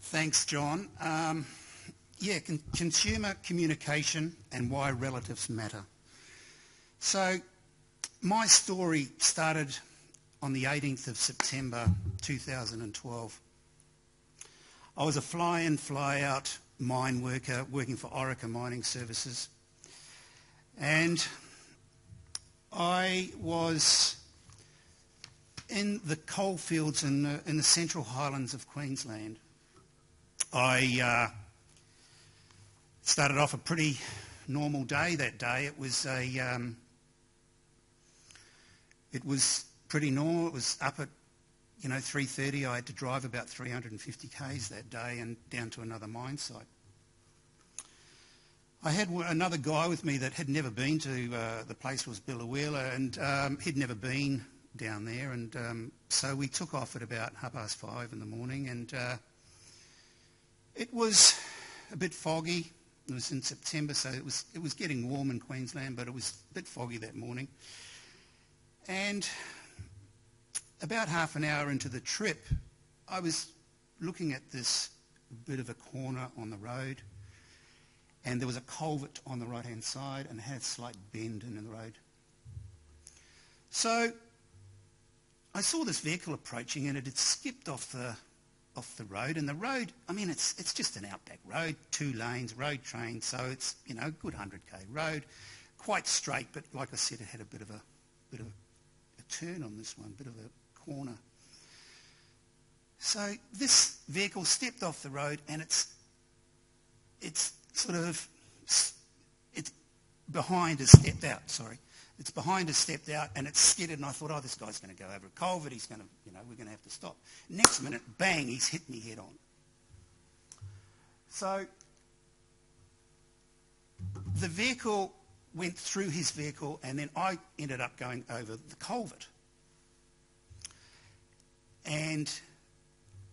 Thanks, John. Consumer communication and why relatives matter. So my story started on the 18th of September 2012. I was a fly-in, fly-out mine worker working for Orica Mining Services, and I was in the coalfields in the Central Highlands of Queensland. I started off a pretty normal day that day. It was pretty normal. It was up at 3:30. I had to drive about 350 k's that day and down to another mine site. I had another guy with me that had never been to the place was Billawheeler, and he'd never been down there, and so we took off at about 5:30 in the morning, and it was a bit foggy. It was in September, so it was getting warm in Queensland, but it was a bit foggy that morning. And about half an hour into the trip, I was looking at this bit of a corner on the road, and there was a culvert on the right-hand side, and it had a slight bend in the road. So I saw this vehicle approaching, and it had skipped off the road. And the road, it's just an outback road, 2 lanes, road train, so it's a good 100k road, quite straight, but like I said, it had a bit of a turn on this one, a bit of a corner. So this vehicle stepped off the road, and it's behind has stepped out. Sorry, it's behind has stepped out, and it's skidded. And I thought, this guy's going to go over a culvert. He's going to, we're going to have to stop. Next minute, bang! He's hit me head on. So the vehicle went through his vehicle, and then I ended up going over the culvert. And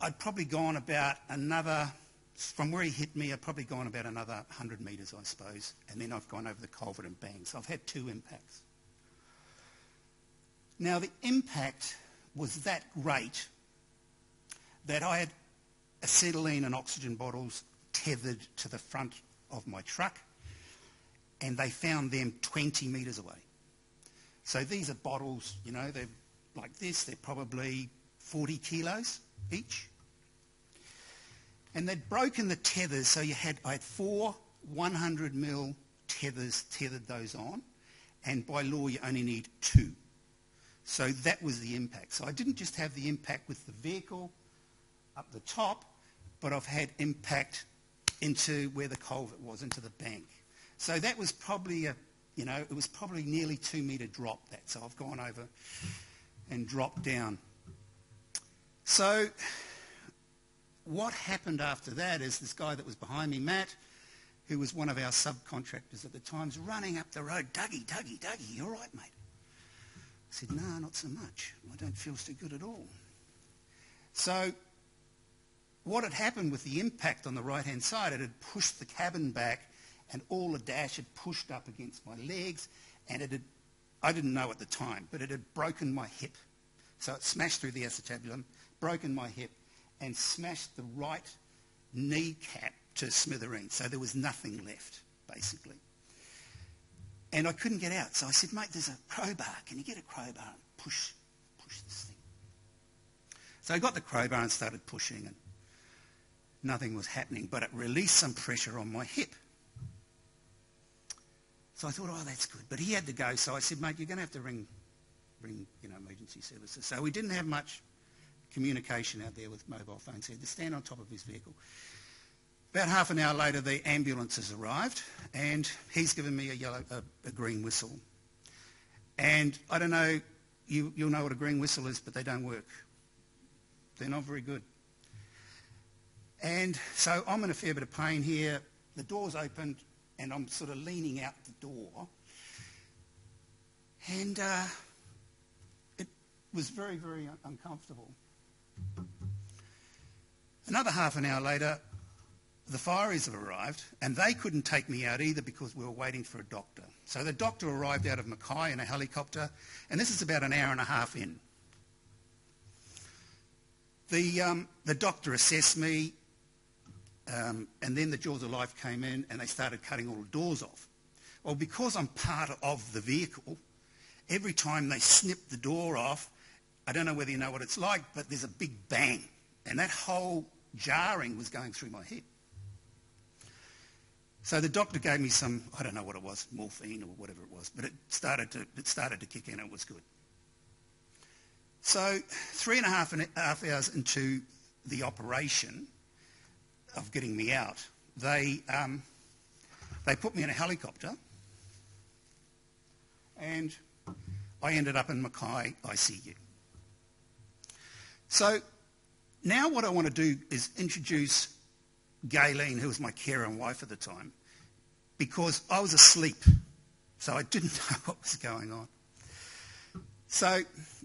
I'd probably gone about another, from where he hit me, I'd probably gone about another 100 metres, I suppose, and then I've gone over the culvert and bang. So I've had 2 impacts. Now, the impact was that great that I had acetylene and oxygen bottles tethered to the front of my truck, and they found them 20 metres away. So these are bottles, they're like this, they're probably 40 kilos each. And they'd broken the tethers, so I had 4 100mm tethers tethered those on, and by law you only need 2. So that was the impact. So I didn't just have the impact with the vehicle up the top, but I've had impact into where the culvert was, into the bank. So that was probably it was probably nearly 2 metre drop that. So I've gone over and dropped down. So what happened after that is this guy that was behind me, Matt, who was one of our subcontractors at the time, was running up the road. Dougie, you all right, mate? I said, no, not so much. I don't feel so good at all. So what had happened with the impact on the right-hand side, it had pushed the cabin back, and all the dash had pushed up against my legs, and I didn't know at the time, but it had broken my hip. So it smashed through the acetabulum, broken my hip, and smashed the right kneecap to smithereens. So there was nothing left, basically. And I couldn't get out. So I said, mate, there's a crowbar. Can you get a crowbar and push this thing? So I got the crowbar and started pushing, and nothing was happening, but it released some pressure on my hip. So I thought, that's good. But he had to go, so I said, mate, you're going to have to ring emergency services. So we didn't have much communication out there with mobile phones. He had to stand on top of his vehicle. About half an hour later, the ambulances arrived, and he's given me a green whistle. And I don't know, you'll know what a green whistle is, but they don't work. They're not very good. And so I'm in a fair bit of pain here. The door's opened, and I'm sort of leaning out the door. And it was very, very uncomfortable. Another half an hour later, the fireys have arrived, and they couldn't take me out either because we were waiting for a doctor. So the doctor arrived out of Mackay in a helicopter, and this is about an hour and a half in. The doctor assessed me, and then the Jaws of Life came in and they started cutting all the doors off. Well, because I'm part of the vehicle, every time they snip the door off, I don't know whether you know what it's like, but there's a big bang. And that whole jarring was going through my head. So the doctor gave me some, I don't know what it was, morphine or whatever it was, but it started to kick in and it was good. So 3.5 hours into the operation of getting me out, they put me in a helicopter and I ended up in Mackay ICU. So now what I want to do is introduce Gayleen, who was my carer and wife at the time, because I was asleep, so I didn't know what was going on. So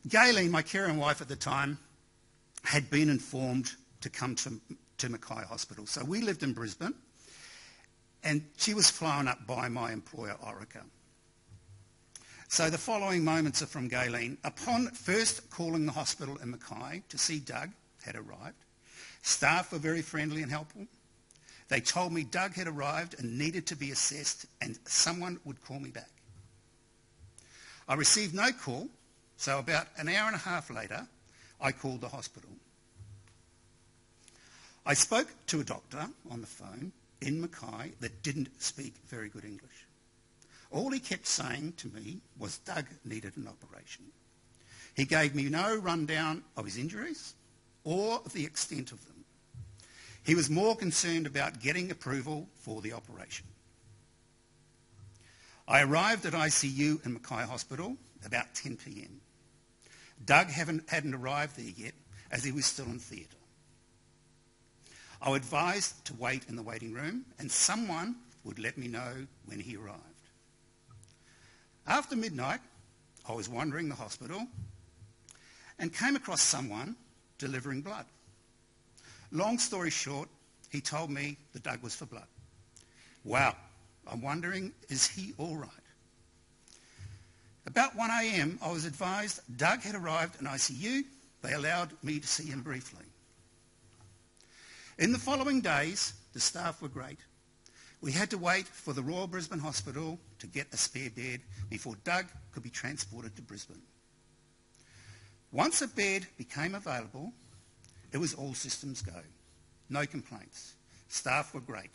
Gayleen, my carer and wife at the time, had been informed to come to Mackay Hospital. So we lived in Brisbane, and she was flown up by my employer, Orica. So the following moments are from Gayleen. Upon first calling the hospital in Mackay to see Doug had arrived, staff were very friendly and helpful. They told me Doug had arrived and needed to be assessed and someone would call me back. I received no call, so about an hour and a half later, I called the hospital. I spoke to a doctor on the phone in Mackay that didn't speak very good English. All he kept saying to me was Doug needed an operation. He gave me no rundown of his injuries or the extent of them. He was more concerned about getting approval for the operation. I arrived at ICU in Mackay Hospital about 10 p.m. Doug hadn't arrived there yet, as he was still in theatre. I was advised to wait in the waiting room and someone would let me know when he arrived. After midnight, I was wandering the hospital and came across someone delivering blood. Long story short, he told me that Doug was for blood. Wow, I'm wondering, is he all right? About 1 a.m, I was advised Doug had arrived in ICU. They allowed me to see him briefly. In the following days, the staff were great. We had to wait for the Royal Brisbane Hospital to get a spare bed before Doug could be transported to Brisbane. Once a bed became available, it was all systems go. No complaints. Staff were great.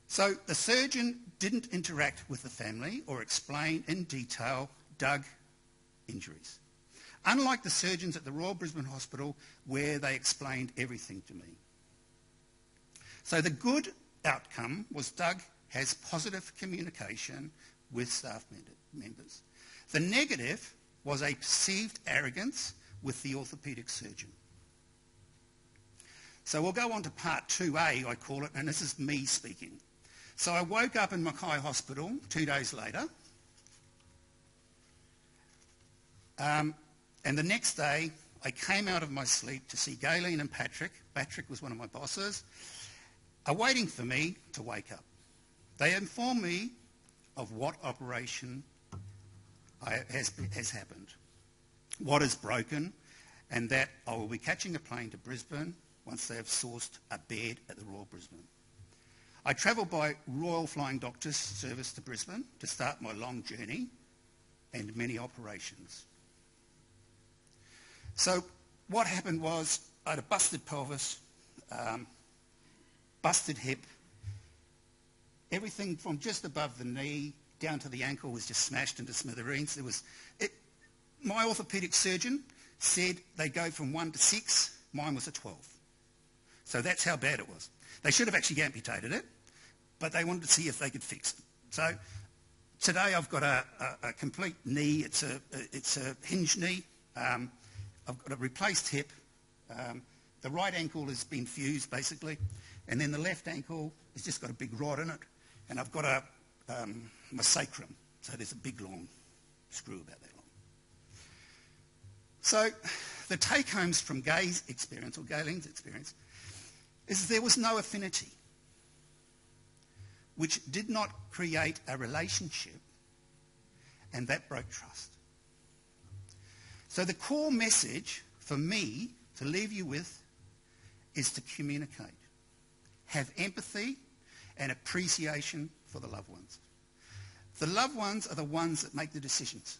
So the surgeon didn't interact with the family or explain in detail Doug injuries, unlike the surgeons at the Royal Brisbane Hospital where they explained everything to me. So the good outcome was Doug has positive communication with staff members. The negative was a perceived arrogance with the orthopaedic surgeon. So we'll go on to part 2A, I call it, and this is me speaking. So I woke up in Mackay Hospital 2 days later, and the next day I came out of my sleep to see Gayleen and Patrick. Patrick was one of my bosses, are waiting for me to wake up. They informed me of what operation has happened, what is broken, and that I will be catching a plane to Brisbane once they have sourced a bed at the Royal Brisbane. I travelled by Royal Flying Doctors Service to Brisbane to start my long journey and many operations. So what happened was I had a busted pelvis, busted hip, everything from just above the knee down to the ankle was just smashed into smithereens. My orthopaedic surgeon said they go from 1 to 6, mine was a 12. So that's how bad it was. They should have actually amputated it, but they wanted to see if they could fix it. So today I've got a complete knee, it's a hinged knee, I've got a replaced hip, the right ankle has been fused basically, and then the left ankle has just got a big rod in it, and I've got my sacrum, so there's a big long screw about that long. So the take-homes from Gayleen's experience is there was no affinity, which did not create a relationship, and that broke trust. So the core message for me to leave you with is to communicate. Have empathy and appreciation for the loved ones. The loved ones are the ones that make the decisions.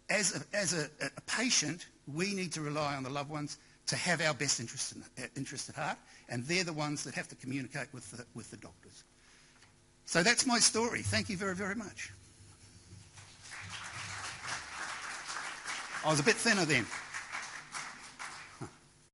As a patient, we need to rely on the loved ones to have our best interest at heart, and they're the ones that have to communicate with the doctors. So that's my story. Thank you very, very much. I was a bit thinner then.